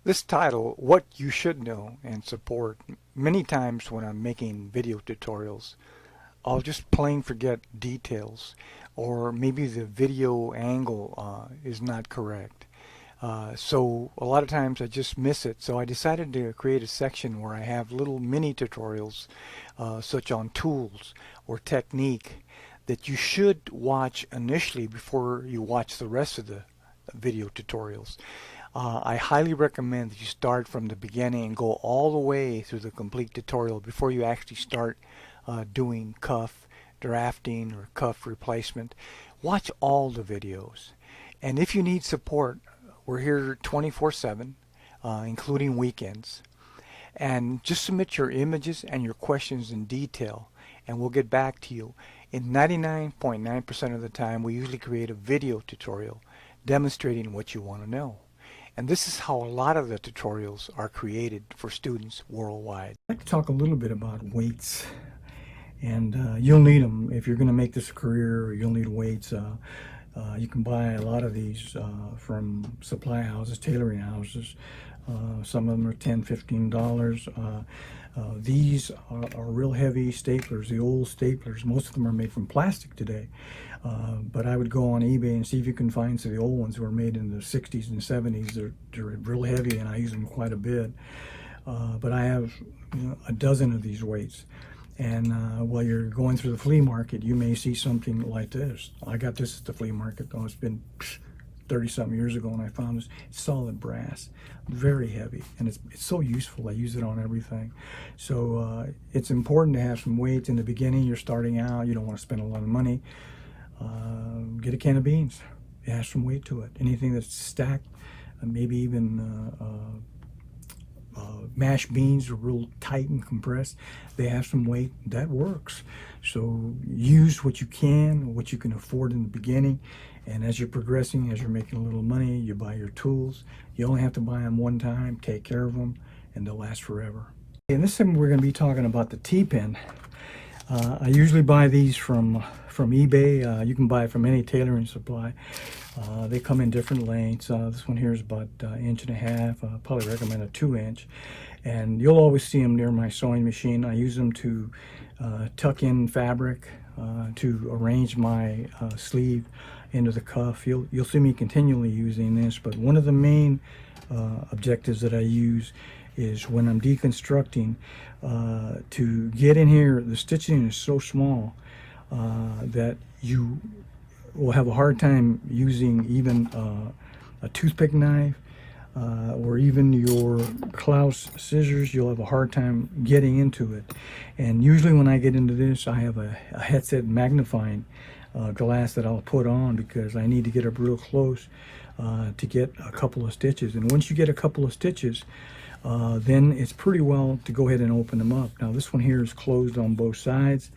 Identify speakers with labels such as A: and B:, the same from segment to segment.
A: This title, What You Should Know and Support, many times when I'm making video tutorials, I'll just plain forget details, or maybe the video angle is not correct. So a lot of times I just miss it. So I decided to create a section where I have little mini tutorials, such on tools or technique, that you should watch initially before you watch the rest of the video tutorials. I highly recommend that you start from the beginning and go all the way through the complete tutorial before you actually start doing cuff drafting or cuff replacement. Watch all the videos. And if you need support, we're here 24/7, including weekends. And just submit your images and your questions in detail, and we'll get back to you. In 99.9% of the time, we usually create a video tutorial demonstrating what you want to know. And this is how a lot of the tutorials are created for students worldwide. I'd like to talk a little bit about weights. And you'll need them if you're going to make this a career. You'll need weights. You can buy a lot of these from supply houses, tailoring houses. Some of them are $10, $15. These are real heavy staplers, the old staplers. Most of them are made from plastic today. But I would go on eBay and see if you can find some of the old ones that were made in the 60s and 70s. They're real heavy, and I use them quite a bit. But I have a dozen of these weights. And while you're going through the flea market, you may see something like this. I got this at the flea market, though. It's been 30-something years ago, and I found this. It's solid brass, very heavy, and it's so useful. I use it on everything. So it's important to have some weights in the beginning. You're starting out. You don't want to spend a lot of money. Get a can of beans. It has some weight to it. Anything that's stacked, maybe even mashed beans are real tight and compressed. They have some weight. That works. So use what you can, what you can afford in the beginning, and as you're progressing, as you're making a little money, you buy your tools. You only have to buy them one time, take care of them, and they'll last forever. In this segment, we're going to be talking about the T-pin. I usually buy these from eBay. You can buy it from any tailoring supply. They come in different lengths. This one here is about 1.5 inches. I probably recommend a 2-inch. And you'll always see them near my sewing machine. I use them to tuck in fabric, to arrange my sleeve into the cuff. You'll see me continually using this, but one of the main objectives that I use is when I'm deconstructing, to get in here. The stitching is so small that you will have a hard time using even a toothpick knife or even your Klaus scissors. You'll have a hard time getting into it. And usually when I get into this, I have a headset magnifying glass that I'll put on because I need to get up real close to get a couple of stitches. And once you get a couple of stitches, then it's pretty well to go ahead and open them up. Now this one here is closed on both sides.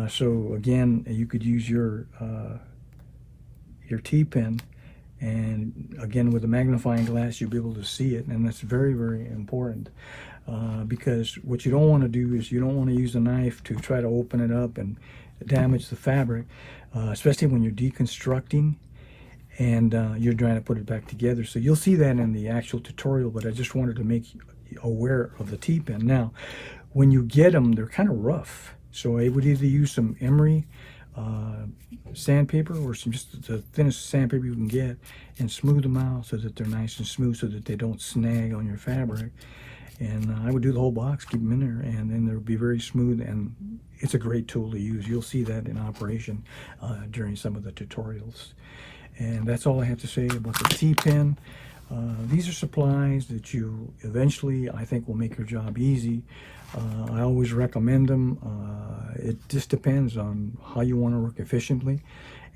A: So again, you could use your T-pin, and again with a magnifying glass you'll be able to see it, and that's very, very important, because what you don't want to do is you don't want to use a knife to try to open it up and damage the fabric, especially when you're deconstructing and you're trying to put it back together. So you'll see that in the actual tutorial, but I just wanted to make you aware of the T-pin. Now when you get them, they're kind of rough, so I would either use some emery sandpaper or just the thinnest sandpaper you can get and smooth them out so that they're nice and smooth, so that they don't snag on your fabric. And I would do the whole box, keep them in there, and then they'll be very smooth, and it's a great tool to use. You'll see that in operation during some of the tutorials. And that's all I have to say about the T-pin. These are supplies that you eventually, I think, will make your job easy. I always recommend them. It just depends on how you want to work efficiently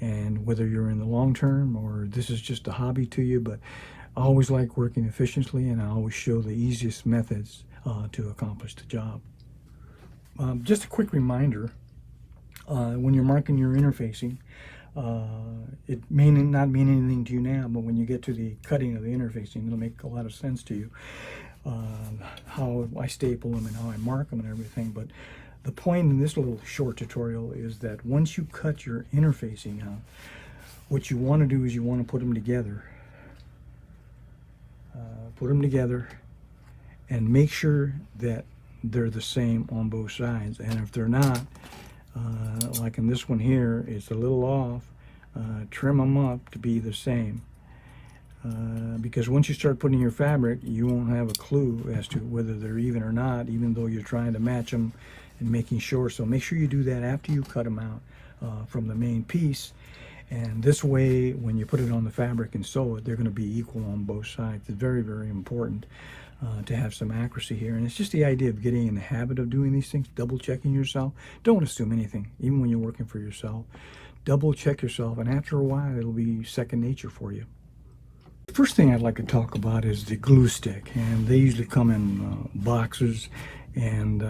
A: and whether you're in the long term or this is just a hobby to you. But I always like working efficiently, and I always show the easiest methods to accomplish the job. Just a quick reminder, when you're marking your interfacing, it may not mean anything to you now, but when you get to the cutting of the interfacing, it'll make a lot of sense to you. How I staple them and how I mark them and everything. But the point in this little short tutorial is that once you cut your interfacing out, what you want to do is you want to put them together put them together and make sure that they're the same on both sides. And if they're not, like in this one here, it's a little off, trim them up to be the same. Because once you start putting your fabric, you won't have a clue as to whether they're even or not, even though you're trying to match them and making sure. So make sure you do that after you cut them out from the main piece. And this way, when you put it on the fabric and sew it, they're going to be equal on both sides. It's very, very important to have some accuracy here. And it's just the idea of getting in the habit of doing these things, double checking yourself. Don't assume anything, even when you're working for yourself. Double check yourself, and after a while, it'll be second nature for you. The first thing I'd like to talk about is the glue stick, and they usually come in boxes, and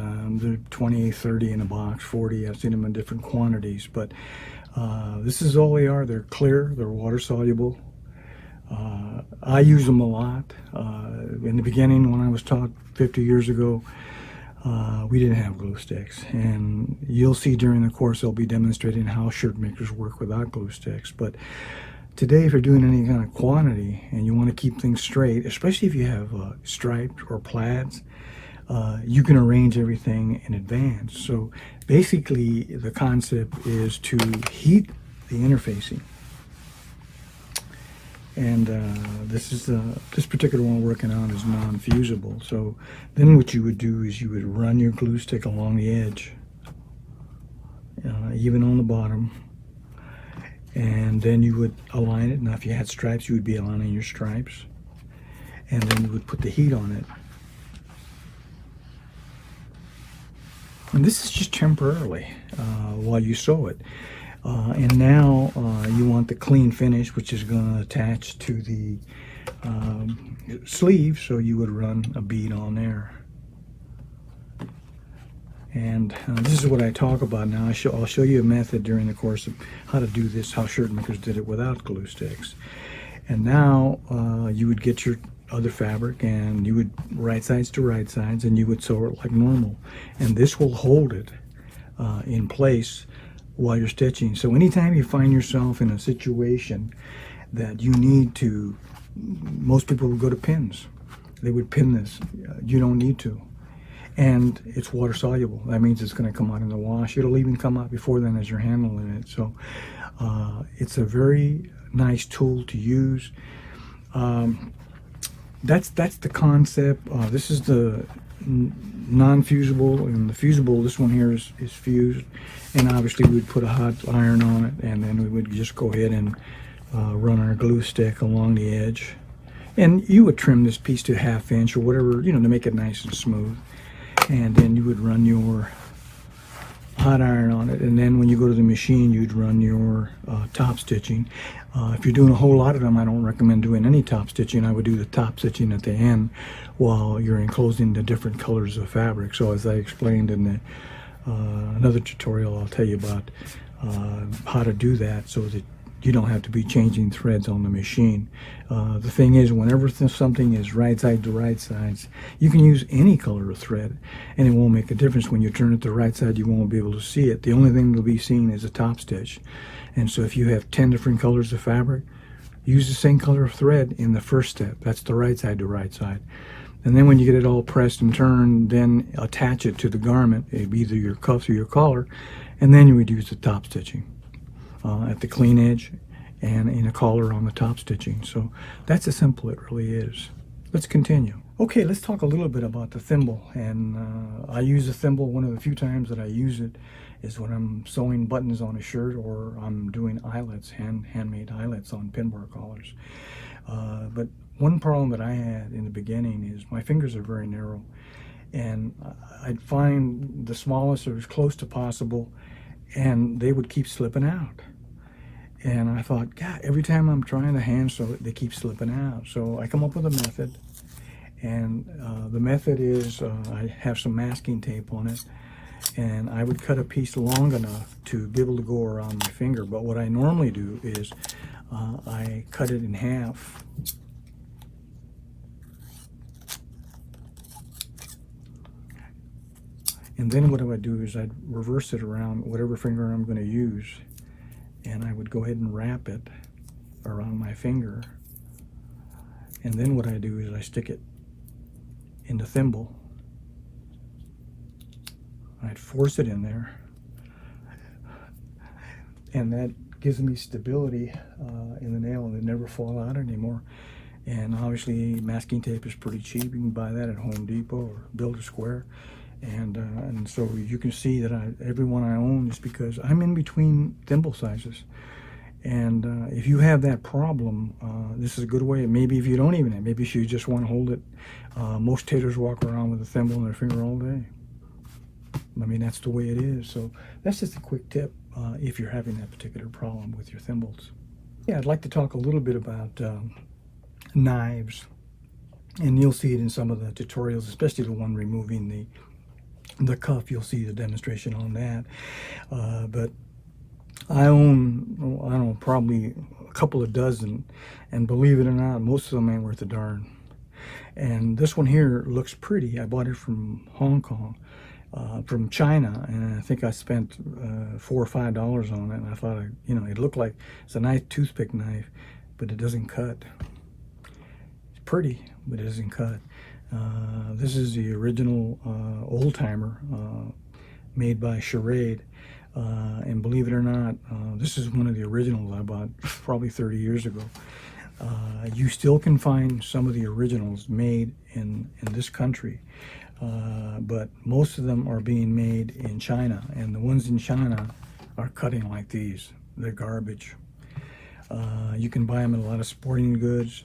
A: they're 20, 30 in a box, 40. I've seen them in different quantities, but this is all they are. They're clear, they're water soluble. I use them a lot. In the beginning, when I was taught 50 years ago, we didn't have glue sticks, and you'll see during the course they'll be demonstrating how shirt makers work without glue sticks. But today, if you're doing any kind of quantity and you want to keep things straight, especially if you have stripes or plaids, you can arrange everything in advance. So basically, the concept is to heat the interfacing. And this particular one we're working on is non-fusible. So then what you would do is you would run your glue stick along the edge, even on the bottom. And then you would align it. Now, if you had stripes, you would be aligning your stripes. And then you would put the heat on it. And this is just temporarily while you sew it. And now you want the clean finish, which is going to attach to the sleeve. So you would run a bead on there. And this is what I talk about now. I'll show you a method during the course of how to do this, how shirt makers did it without glue sticks. And now you would get your other fabric, and you would right sides to right sides, and you would sew it like normal. And this will hold it in place while you're stitching. So anytime you find yourself in a situation that you need to, most people would go to pins. They would pin this. You don't need to. And it's water soluble. That means it's going to come out in the wash. It'll even come out before then as you're handling it. So it's a very nice tool to use. That's the concept. This is the non-fusible, and the fusible, this one here is fused. And obviously we'd put a hot iron on it, and then we would just go ahead and run our glue stick along the edge. And you would trim this piece to 1/2 inch or whatever, to make it nice and smooth. And then you would run your hot iron on it, and then when you go to the machine, you'd run your top stitching. If you're doing a whole lot of them, I don't recommend doing any top stitching. I would do the top stitching at the end while you're enclosing the different colors of fabric. So as I explained in the another tutorial, I'll tell you about how to do that so that you don't have to be changing threads on the machine. The thing is, whenever something is right side to right sides, you can use any color of thread, and it won't make a difference. When you turn it to the right side, you won't be able to see it. The only thing that'll be seen is a top stitch. And so if you have 10 different colors of fabric, use the same color of thread in the first step. That's the right side to right side. And then when you get it all pressed and turned, then attach it to the garment, either your cuffs or your collar, and then you would use the top stitching at the clean edge and in a collar on the top stitching. So that's how simple it really is. Let's continue. Okay, let's talk a little bit about the thimble. And I use a thimble. One of the few times that I use it is when I'm sewing buttons on a shirt, or I'm doing eyelets, handmade eyelets on pin bar collars. But one problem that I had in the beginning is my fingers are very narrow, and I'd find the smallest or as close to possible, and they would keep slipping out. And I thought, God, every time I'm trying to hand sew it, they keep slipping out. So I come up with a method, and the method is I have some masking tape on it, and I would cut a piece long enough to be able to go around my finger. But what I normally do is I cut it in half. And then what I would do is I'd reverse it around whatever finger I'm going to use, and I would go ahead and wrap it around my finger. And then what I do is I stick it in the thimble. I'd force it in there, and that gives me stability in the nail, and it never fall out anymore. And obviously masking tape is pretty cheap. You can buy that at Home Depot or Builder Square. And so you can see that every one I own is because I'm in between thimble sizes. And if you have that problem, this is a good way. Maybe if you don't even have, maybe if you just want to hold it. Most tailors walk around with a thimble in their finger all day. I mean, that's the way it is. So that's just a quick tip if you're having that particular problem with your thimbles. Yeah, I'd like to talk a little bit about knives. And you'll see it in some of the tutorials, especially the one removing the cuff. You'll see the demonstration on that. But I own, I don't know, probably a couple of dozen, and believe it or not, most of them ain't worth a darn. And this one here looks pretty. I bought it from Hong Kong, from China, and I think I spent $4 or $5 on it. And I thought, it looked like it's a nice toothpick knife, but it doesn't cut. It's pretty, but it doesn't cut. This is the original old timer made by Charade. And believe it or not, this is one of the originals I bought probably 30 years ago. You still can find some of the originals made in this country, but most of them are being made in China, and the ones in China are cutting like these. They're garbage. You can buy them in a lot of sporting goods.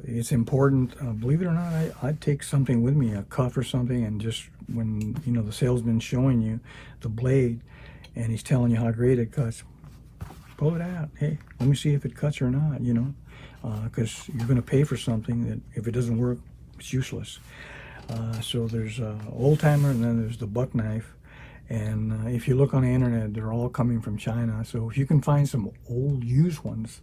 A: It's important, believe it or not, I'd take something with me, a cuff or something, and just when the salesman's showing you the blade and he's telling you how great it cuts, pull it out. Hey, let me see if it cuts or not, because you're going to pay for something that if it doesn't work, it's useless. So there's old timer, and then there's the buck knife. And if you look on the internet, they're all coming from China. So if you can find some old used ones,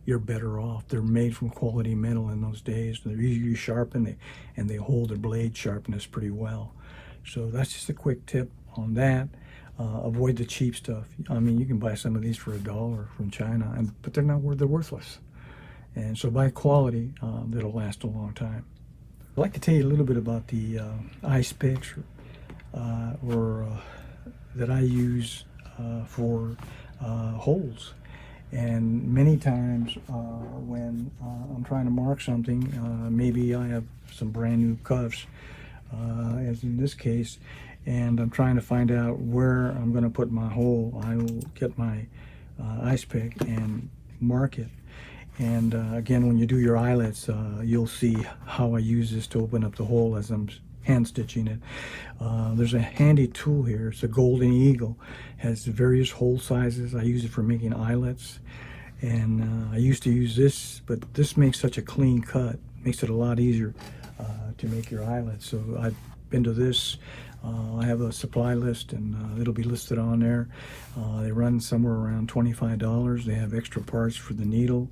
A: you're better off. They're made from quality metal in those days. They're easy to sharpen, and they hold their blade sharpness pretty well. So that's just a quick tip on that. Avoid the cheap stuff. I mean, you can buy some of these for $1 from China, but they're not they're worthless. And so buy quality that'll last a long time. I'd like to tell you a little bit about the ice picks that I use for holes. And many times when I'm trying to mark something, maybe I have some brand new cuffs, as in this case, and I'm trying to find out where I'm going to put my hole. I will get my ice pick and mark it. And again, when you do your eyelets, you'll see how I use this to open up the hole as I'm hand stitching it. There's a handy tool here. It's a Golden Eagle. Has various hole sizes. I use it for making eyelets, and I used to use this, but this makes such a clean cut. Makes it a lot easier to make your eyelets. So I've been to this. I have a supply list, and it'll be listed on there. They run somewhere around $25. They have extra parts for the needle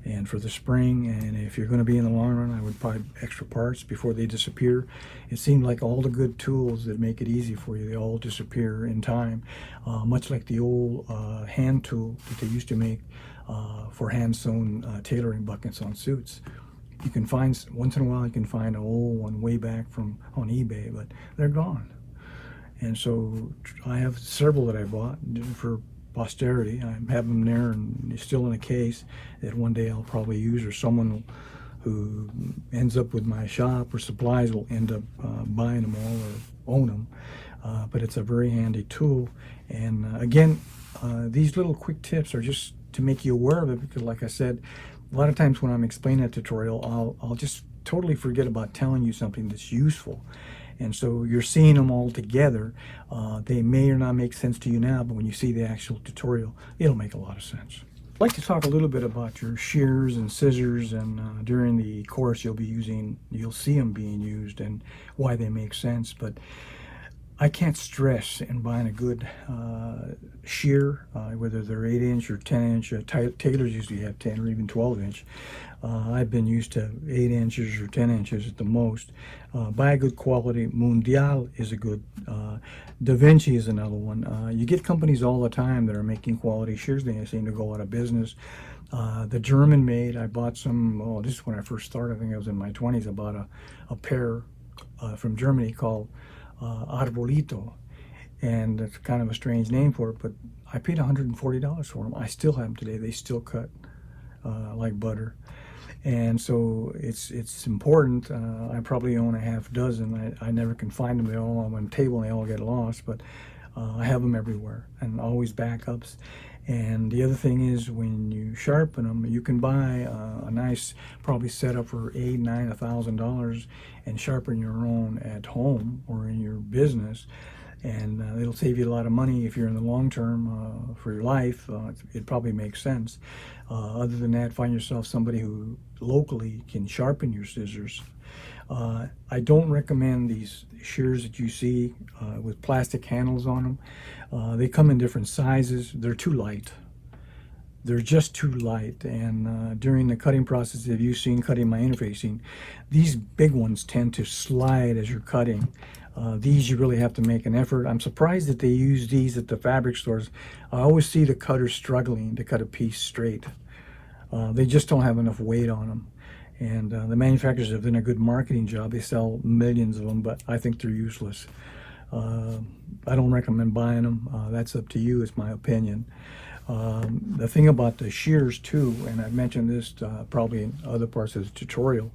A: and for the spring, and if you're going to be in the long run, I would buy extra parts before they disappear. It seemed like all the good tools that make it easy for you, they all disappear in time, much like the old hand tool that they used to make for hand-sewn tailoring buckets on suits. You can find, once in a while, you can find an old one way back on eBay, but they're gone. And so I have several that I bought for posterity. I have them there, and they're still in a case that one day I'll probably use, or someone who ends up with my shop or supplies will end up buying them all or own them. But it's a very handy tool. And again, these little quick tips are just to make you aware of it, because like I said, a lot of times when I'm explaining a tutorial, I'll just totally forget about telling you something that's useful. And so you're seeing them all together. They may or not make sense to you now, but when you see the actual tutorial, it'll make a lot of sense. I'd like to talk a little bit about your shears and scissors, and during the course you'll see them being used and why they make sense. But I can't stress in buying a good shear, whether they're 8-inch or 10-inch. Tailors usually have 10 or even 12-inch. I've been used to 8 inches or 10 inches at the most. Buy a good quality. Mundial is a good. Da Vinci is another one. You get companies all the time that are making quality shears. They seem to go out of business. The German made, I bought some, oh, this is when I first started, I think I was in my 20s. I bought a pair from Germany called Arbolito, and it's kind of a strange name for it, but I paid $140 for them. I still have them today. They still cut like butter. And so it's important. I probably own a half dozen. I never can find them. They're all on one table and they all get lost, but I have them everywhere and always backups. And the other thing is, when you sharpen them, you can buy a nice, probably set up for $8, $9, $1,000 and sharpen your own at home or in your business. And it'll save you a lot of money if you're in the long term for your life. It probably makes sense. Other than that, find yourself somebody who locally can sharpen your scissors. I don't recommend these shears that you see with plastic handles on them. They come in different sizes. They're too light. They're just too light, and during the cutting process, if you've seen cutting my interfacing, these big ones tend to slide as you're cutting. These you really have to make an effort. I'm surprised that they use these at the fabric stores. I always see the cutters struggling to cut a piece straight. They just don't have enough weight on them. And the manufacturers have done a good marketing job. They sell millions of them, but I think they're useless. I don't recommend buying them. That's up to you, it's my opinion. The thing about the shears too, and I've mentioned this probably in other parts of the tutorial,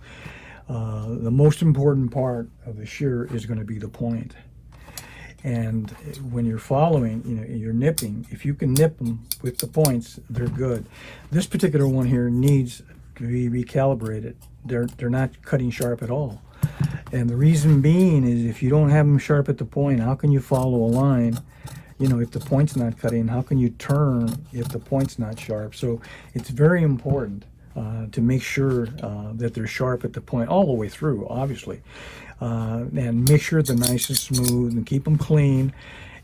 A: the most important part of the shear is going to be the point. And when you're following, you're nipping, if you can nip them with the points, they're good. This particular one here needs to be recalibrated. They're not cutting sharp at all. And the reason being is, if you don't have them sharp at the point, how can you follow a line? If the point's not cutting, how can you turn if the point's not sharp? So it's very important to make sure that they're sharp at the point all the way through, obviously. And make sure they're nice and smooth, and keep them clean.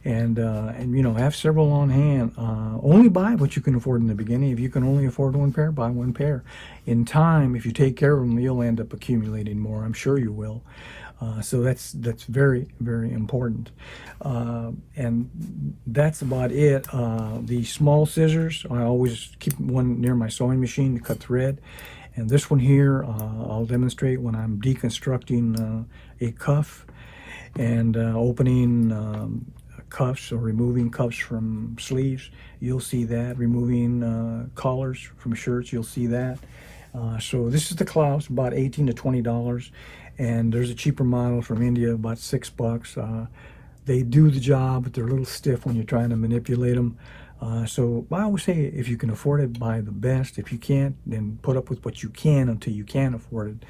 A: And have several on hand. Only buy what you can afford in the beginning. If you can only afford one pair, buy one pair. In time, if you take care of them, you'll end up accumulating more. I'm sure you will. So that's very, very important. And that's about it. The small scissors, I always keep one near my sewing machine to cut thread. And this one here, I'll demonstrate when I'm deconstructing a cuff and opening cuffs or removing cuffs from sleeves. You'll see that. Removing collars from shirts, you'll see that. So this is the Klaus, about $18 to $20, and there's a cheaper model from India, about $6. They do the job, but they're a little stiff when you're trying to manipulate them. So I always say, if you can afford it, buy the best. If you can't, then put up with what you can until you can afford it.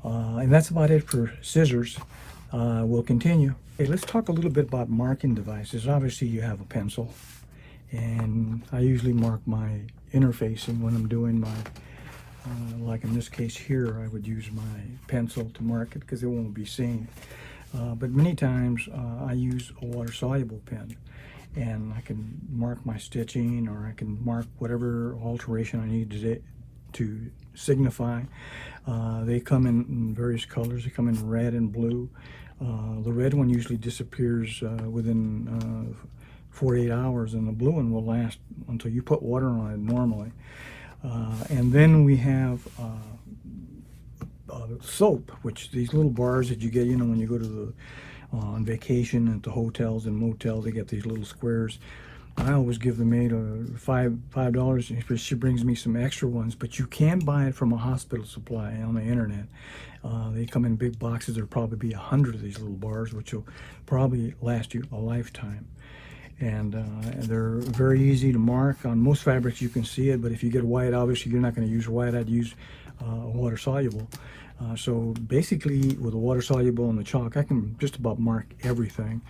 A: And that's about it for scissors. We'll continue. Okay, let's talk a little bit about marking devices. Obviously, you have a pencil, and I usually mark my interfacing when I'm doing my, like in this case here, I would use my pencil to mark it because it won't be seen. But many times I use a water-soluble pen, and I can mark my stitching, or I can mark whatever alteration I need to signify. They come in various colors. They come in red and blue. The red one usually disappears within 48 hours, and the blue one will last until you put water on it normally. And then we have soap, which these little bars that you get, when you go to on vacation at the hotels and motels, they get these little squares. I always give the maid $5. She brings me some extra ones, but you can buy it from a hospital supply on the internet. They come in big boxes. There'll probably be 100 of these little bars, which will probably last you a lifetime. And they're very easy to mark. On most fabrics you can see it, but if you get white, obviously you're not going to use white. I'd use water soluble. So basically, with the water soluble and the chalk, I can just about mark everything,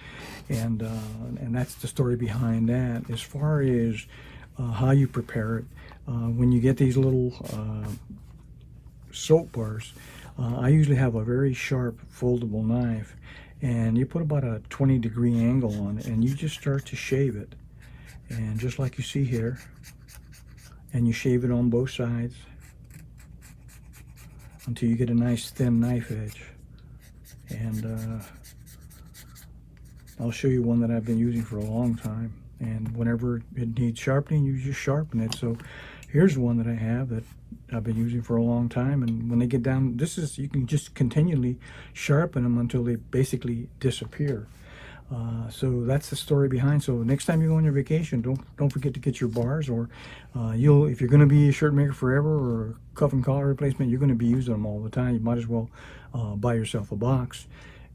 A: and that's the story behind that. As far as how you prepare it, when you get these little soap bars, I usually have a very sharp foldable knife, and you put about a 20-degree angle on it, and you just start to shave it, and just like you see here, and you shave it on both sides until you get a nice thin knife edge. And I'll show you one that I've been using for a long time, and whenever it needs sharpening, you just sharpen it. So Here's one that I have that I've been using for a long time, and when they get down, you can just continually sharpen them until they basically disappear. So that's the story behind. So next time you go on your vacation, don't forget to get your bars, or if you're going to be a shirt maker forever or a cuff and collar replacement, you're going to be using them all the time. You might as well buy yourself a box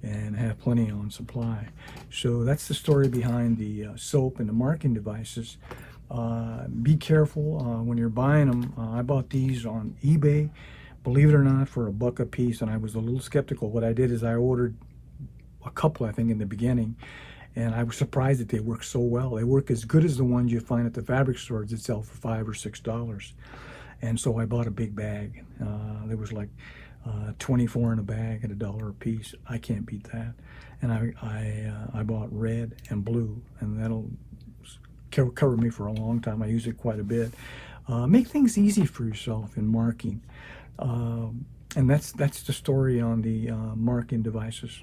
A: and have plenty on supply. So that's the story behind the soap and the marking devices. Be careful when you're buying them. I bought these on eBay, believe it or not, for $1 a piece, and I was a little skeptical. What I did is I ordered a couple, I think, in the beginning, and I was surprised that they work so well. They work as good as the ones you find at the fabric stores that sell for $5 or $6. And so I bought a big bag. There was like 24 in a bag at $1 a piece. I can't beat that. And I bought red and blue, and that'll cover me for a long time. I use it quite a bit. Make things easy for yourself in marking. And that's the story on the marking devices.